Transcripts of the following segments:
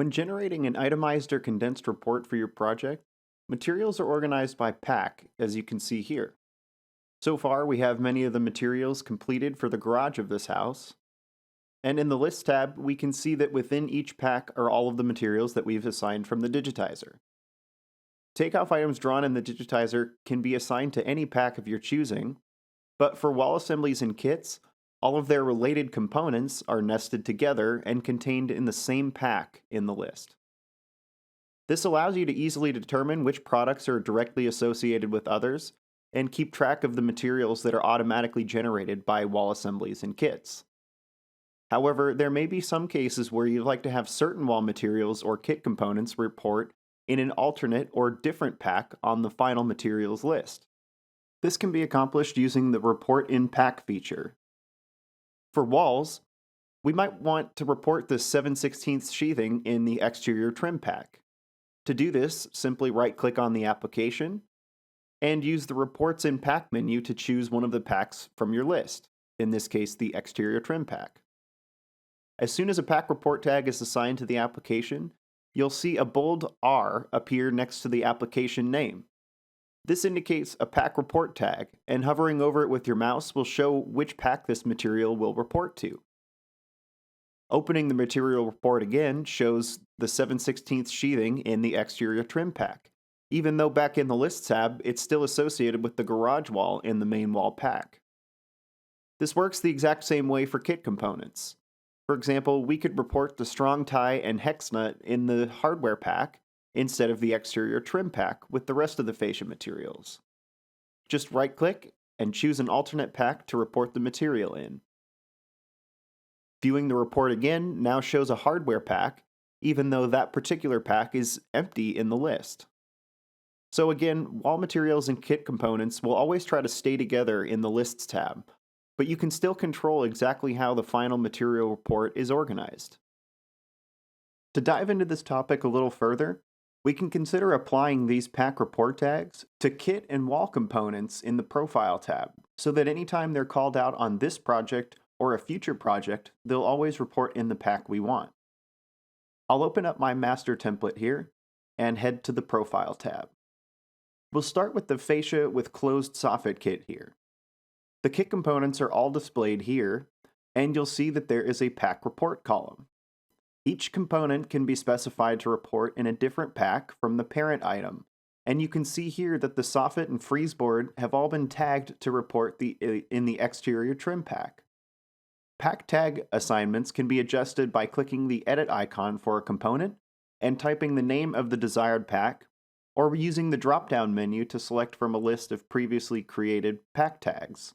When generating an itemized or condensed report for your project, materials are organized by pack, as you can see here. So far, we have many of the materials completed for the garage of this house. And in the List tab, we can see that within each pack are all of the materials that we've assigned from the digitizer. Takeoff items drawn in the digitizer can be assigned to any pack of your choosing, but for wall assemblies and kits, all of their related components are nested together and contained in the same pack in the list. This allows you to easily determine which products are directly associated with others and keep track of the materials that are automatically generated by wall assemblies and kits. However, there may be some cases where you'd like to have certain wall materials or kit components report in an alternate or different pack on the final materials list. This can be accomplished using the Report in Pack feature. For walls, we might want to report the 7/16 sheathing in the exterior trim pack. To do this, simply right-click on the application and use the Reports in Pack menu to choose one of the packs from your list, in this case the exterior trim pack. As soon as a pack report tag is assigned to the application, you'll see a bold R appear next to the application name. This indicates a pack report tag, and hovering over it with your mouse will show which pack this material will report to. Opening the material report again shows the 7/16 sheathing in the exterior trim pack, even though back in the List tab it's still associated with the garage wall in the main wall pack. This works the exact same way for kit components. For example, we could report the strong tie and hex nut in the hardware pack instead of the exterior trim pack with the rest of the fascia materials. Just right-click and choose an alternate pack to report the material in. Viewing the report again now shows a hardware pack, even though that particular pack is empty in the list. So again, wall materials and kit components will always try to stay together in the Lists tab, but you can still control exactly how the final material report is organized. To dive into this topic a little further, we can consider applying these pack report tags to kit and wall components in the Profile tab, so that anytime they're called out on this project or a future project, they'll always report in the pack we want. I'll open up my master template here and head to the Profile tab. We'll start with the fascia with closed soffit kit here. The kit components are all displayed here, and you'll see that there is a pack report column. Each component can be specified to report in a different pack from the parent item, and you can see here that the soffit and freeze board have all been tagged to report in the exterior trim pack. Pack tag assignments can be adjusted by clicking the edit icon for a component and typing the name of the desired pack, or using the drop-down menu to select from a list of previously created pack tags.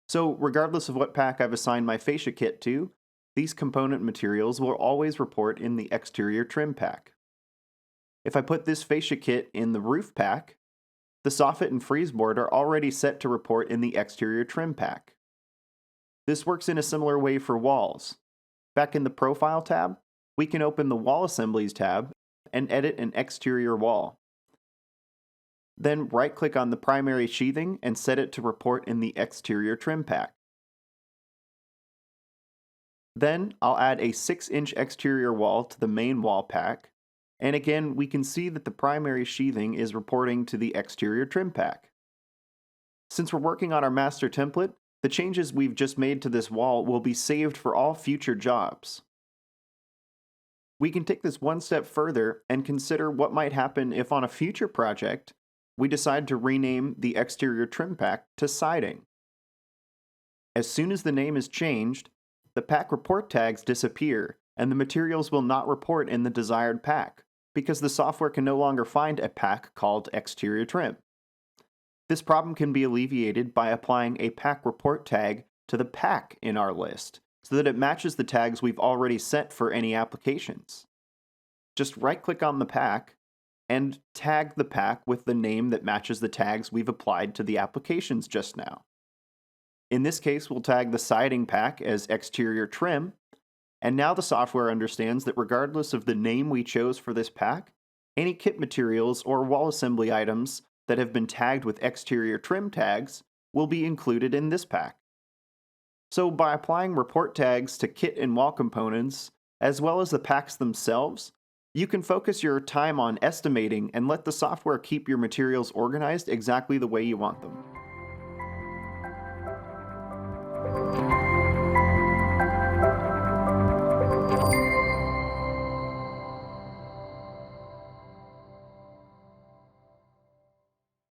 So regardless of what pack I've assigned my fascia kit to, these component materials will always report in the exterior trim pack. If I put this fascia kit in the roof pack, the soffit and freeze board are already set to report in the exterior trim pack. This works in a similar way for walls. Back in the Profile tab, we can open the Wall Assemblies tab and edit an exterior wall. Then right-click on the primary sheathing and set it to report in the exterior trim pack. Then I'll add a 6-inch exterior wall to the main wall pack, and again we can see that the primary sheathing is reporting to the exterior trim pack. Since we're working on our master template, the changes we've just made to this wall will be saved for all future jobs. We can take this one step further and consider what might happen if on a future project we decide to rename the exterior trim pack to siding. As soon as the name is changed, the pack report tags disappear and the materials will not report in the desired pack because the software can no longer find a pack called exterior trim. This problem can be alleviated by applying a pack report tag to the pack in our list so that it matches the tags we've already set for any applications. Just right-click on the pack and tag the pack with the name that matches the tags we've applied to the applications just now. In this case, we'll tag the siding pack as exterior trim, and now the software understands that regardless of the name we chose for this pack, any kit materials or wall assembly items that have been tagged with exterior trim tags will be included in this pack. So by applying report tags to kit and wall components, as well as the packs themselves, you can focus your time on estimating and let the software keep your materials organized exactly the way you want them.